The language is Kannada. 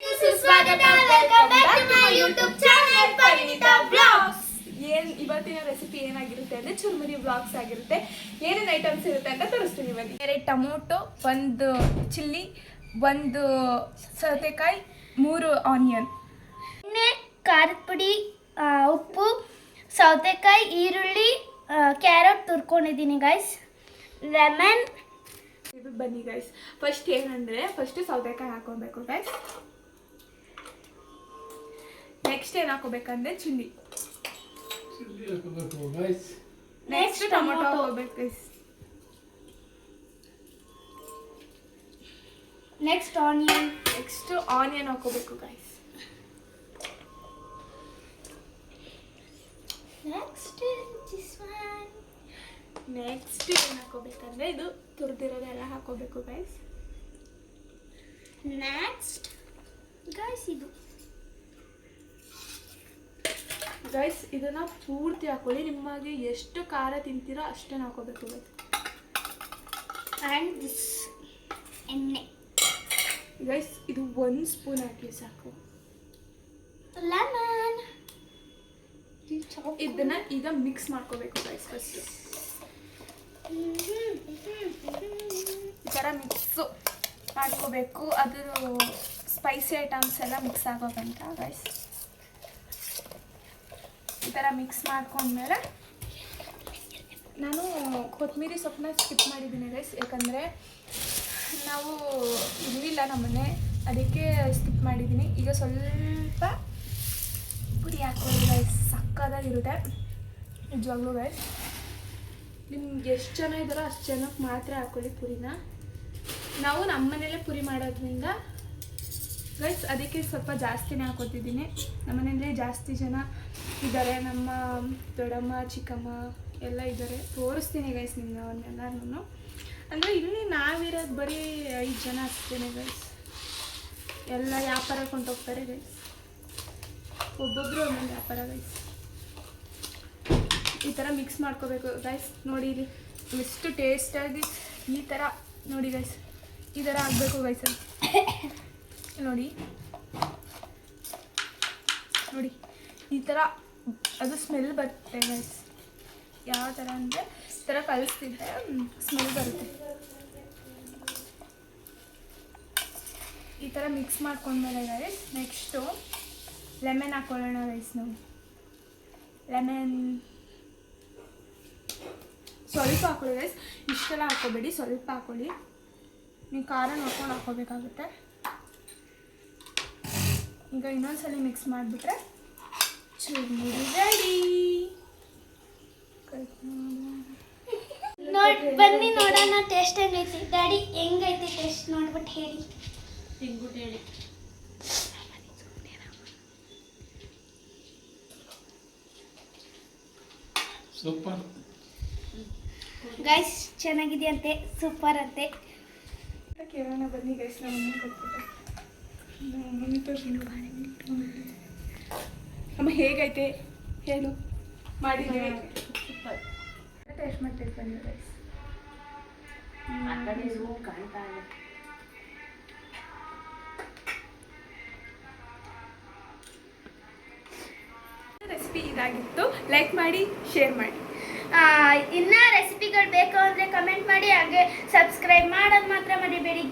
ಸುಸ್ವಾಗತ. Welcome back to my YouTube channel Parinita vlogs. ಇವತ್ತಿನ ರೆಸಿಪಿ ಏನಾಗಿರುತ್ತೆ ಅಂದರೆ ಚುರುಮುರಿ ವ್ಲಾಗ್ಸ್ ಆಗಿರುತ್ತೆ. ಏನೇನು ಐಟಮ್ಸ್ ಇರುತ್ತೆ ಅಂತ ತೋರಿಸ್ತೀನಿ ಬನ್ನಿ. 2 ಟೊಮೊಟೊ, 1 ಚಿಲ್ಲಿ, 1 ಸೌತೆಕಾಯಿ, 3 ಆನಿಯನ್, ಎಣ್ಣೆ, ಖಾರದ ಪುಡಿ, ಉಪ್ಪು, ಸೌತೆಕಾಯಿ, ಈರುಳ್ಳಿ, ಕ್ಯಾರೆಟ್ ತುರ್ಕೊಂಡಿದ್ದೀನಿ ಗೈಸ್, ಲೆಮನ್. ಇದು ಬನ್ನಿ ಗೈಸ್. ಫಸ್ಟ್ ಏನಂದರೆ ಸೌತೆಕಾಯಿ ಹಾಕೋಬೇಕು ಗೈಸ್. ನೆಕ್ಸ್ಟ್ ಏನು ಹಾಕೋಬೇಕಂದ್ರೆ ಚಿಲ್ಲಿ ಹಾಕೋಬೇಕು ಗೈಸ್. ನೆಕ್ಸ್ಟ್ ಟೊಮೊಟೊ ಹಾಕೋಬೇಕು ಗೈಸ್. ನೆಕ್ಸ್ಟ್ ಆನಿಯನ್ ಹಾಕೋಬೇಕು ಗೈಸ್. ನೆಕ್ಸ್ಟ್ ಏನು ಹಾಕೋಬೇಕಂದ್ರೆ ಇದು ತುರಿದಿರೋದೆಲ್ಲ ಹಾಕೋಬೇಕು ಗೈಸ್. ನೆಕ್ಸ್ಟ್ ಗೈಸ್ ಗೈಸ್ ಇದನ್ನ ಪೂರ್ತಿ ಹಾಕೊಳ್ಳಿ. ನಿಮಗೆ ಎಷ್ಟು ಖಾರ ತಿಂತೀರೋ ಅಷ್ಟನ್ನು ಹಾಕೋಬೇಕು ಗೈಸ್. ಆ್ಯಂಡ್ ದಿಸ್ ಎಣ್ಣೆ ಗೈಸ್ ಇದು 1 ಸ್ಪೂನ್ ಹಾಕಿ ಸಾಕು. ಲೆಮನ್. ಇದನ್ನ ಈಗ ಮಿಕ್ಸ್ ಮಾಡ್ಕೋಬೇಕು ಗೈಸ್. ಫಸ್ಟ್ ಈ ಥರ ಮಿಕ್ಸ್ ಮಾಡ್ಕೋಬೇಕು. ಅದು ಸ್ಪೈಸಿ ಐಟಮ್ಸ್ ಎಲ್ಲ ಮಿಕ್ಸ್ ಆಗೋಗಂತ ಗೈಸ್. ಈ ಥರ ಮಿಕ್ಸ್ ಮಾಡ್ಕೊಂಡ್ಮೇಲೆ ನಾನು ಕೊತ್ತಂಬರಿ ಸೊಪ್ಪನ್ನ ಸ್ಕಿಪ್ ಮಾಡಿದ್ದೀನಿ ಗೈಸ್. ಯಾಕಂದರೆ ನಾವು ಇರಲಿಲ್ಲ ನಮ್ಮನೆ, ಅದಕ್ಕೆ ಸ್ಕಿಪ್ ಮಾಡಿದ್ದೀನಿ. ಈಗ ಸ್ವಲ್ಪ ಪುಡಿ ಹಾಕ್ಕೊಳ್ಳಿ ಗೈಸ್. ಸಕ್ಕದಾಗಿರುತ್ತೆ ನಿಜವಾಗ್ಲೂ ಗೈಸ್. ನಿಮ್ಗೆ ಎಷ್ಟು ಜನ ಇದ್ದಾರೋ ಅಷ್ಟು ಜನಕ್ಕೆ ಮಾತ್ರ ಹಾಕ್ಕೊಳ್ಳಿ ಪುರಿನ. ನಾವು ನಮ್ಮ ಮನೇಲೇ ಪುರಿ ಮಾಡೋದ್ರಿಂದ ಗೈಸ್ ಅದಕ್ಕೆ ಸ್ವಲ್ಪ ಜಾಸ್ತಿನೇ ಹಾಕೋತಿದ್ದೀನಿ. ನಮ್ಮ ಮನೆಯಲ್ಲೇ ಜಾಸ್ತಿ ಜನ ಇದ್ದಾರೆ. ನಮ್ಮ ದೊಡ್ಡಮ್ಮ, ಚಿಕ್ಕಮ್ಮ ಎಲ್ಲ ಇದ್ದಾರೆ. ತೋರಿಸ್ತೀನಿ ಗೈಸ್ ನಿಮ್ಗೆ ಅವನ್ನೆಲ್ಲನೂ. ಅಂದರೆ ಇಲ್ಲಿ ನಾವಿರೋದು ಬರೀ 5 ಜನ ಅಷ್ಟೇ ಗೈಸ್. ಎಲ್ಲ ವ್ಯಾಪಾರ ಕೊಂಡೋಗ್ತಾರೆ ಗೈಸ್. ಒಬ್ಬೊಬ್ಬರು ಒಂದೊಂದು ವ್ಯಾಪಾರ ಗೈಸ್. ಈ ಥರ ಮಿಕ್ಸ್ ಮಾಡ್ಕೋಬೇಕು ಗೈಸ್. ನೋಡಿ ಇಲ್ಲಿ ಎಷ್ಟು ಟೇಸ್ಟಾಗಿ ಈ ಥರ ನೋಡಿ ಗೈಸ್. ಈ ಥರ ಆಗಬೇಕು ಗೈಸ್. ನೋಡಿ ನೋಡಿ ಈ ಥರ ಅದು ಸ್ಮೆಲ್ ಬರುತ್ತೆ ಗೈಸ್. ಯಾವ ಥರ ಅಂದರೆ ಈ ಥರ ಕಲಿಸ್ತಿದ್ದೆ ಸ್ಮೆಲ್ ಬರುತ್ತೆ. ಈ ಥರ ಮಿಕ್ಸ್ ಮಾಡ್ಕೊಂಡ್ಮೇಲೆ ಗೈಸ್ ನೆಕ್ಸ್ಟು ಲೆಮನ್ ಹಾಕ್ಕೊಳ್ಳೋಣ ಗೈಸ್. ನಾವು ಲೆಮನ್ ಸ್ವಲ್ಪ ಹಾಕೊಳ್ಳಿ ಗೈಸ್. ಇಷ್ಟೆಲ್ಲ ಹಾಕೋಬೇಡಿ, ಸ್ವಲ್ಪ ಹಾಕೊಳ್ಳಿ. ನೀವು ಖಾರ ನೋಡ್ಕೊಂಡು ಹಾಕೋಬೇಕಾಗುತ್ತೆ. ಈಗ ಇನ್ನೊಂದ್ಸಲ ಮಿಕ್ಸ್ ಮಾಡಿಬಿಟ್ರೆ ಚುರುಮುರಿ ರೆಡಿ. ಬನ್ನಿ ನೋಡೋಣ ಟೇಸ್ಟ್ ಹೆಂಗೈತಿ. ಡ್ಯಾಡಿ ಹೆಂಗೈತಿ ಟೇಸ್ಟ್ ನೋಡ್ಬಿಟ್ಟು ಹೇಳಿ. ತಿಂದ್ಬಿಟ್ಟು ಹೇಳಿ. ಸೂಪರ್ ಗೈಸ್, ಚೆನ್ನಾಗಿದೆಯಂತೆ, ಸೂಪರ್ ಅಂತೆ. ಕೇಳೋಣ ಬನ್ನಿ ಗೈಸ್. ಅಮ್ಮ ಹೇಗೈತೆ ಹೇಳು. ಮಾಡಿದ್ದೀವಿ, ಸೂಪರ್. ಟೇಸ್ಟ್ ಮಾಡ್ತೀವಿ ಬನ್ನಿ ಗೈಸ್. ಆ ಕಡೆ ಕಾಣ್ತಾ ಇದೆ. ರೆಸಿಪಿ ಇದಾಗಿತ್ತು. ಲೈಕ್ ಮಾಡಿ, ಶೇರ್ ಮಾಡಿ. ಇನ್ನ ರೆಸಿಪಿಗಳು ಬೇಕು ಅಂದರೆ ಕಮೆಂಟ್ ಮಾಡಿ. ಹಾಗೆ ಸಬ್ಸ್ಕ್ರೈಬ್ ಮಾಡೋದು ಮಾತ್ರ ಮರಿಬೇಡಿ.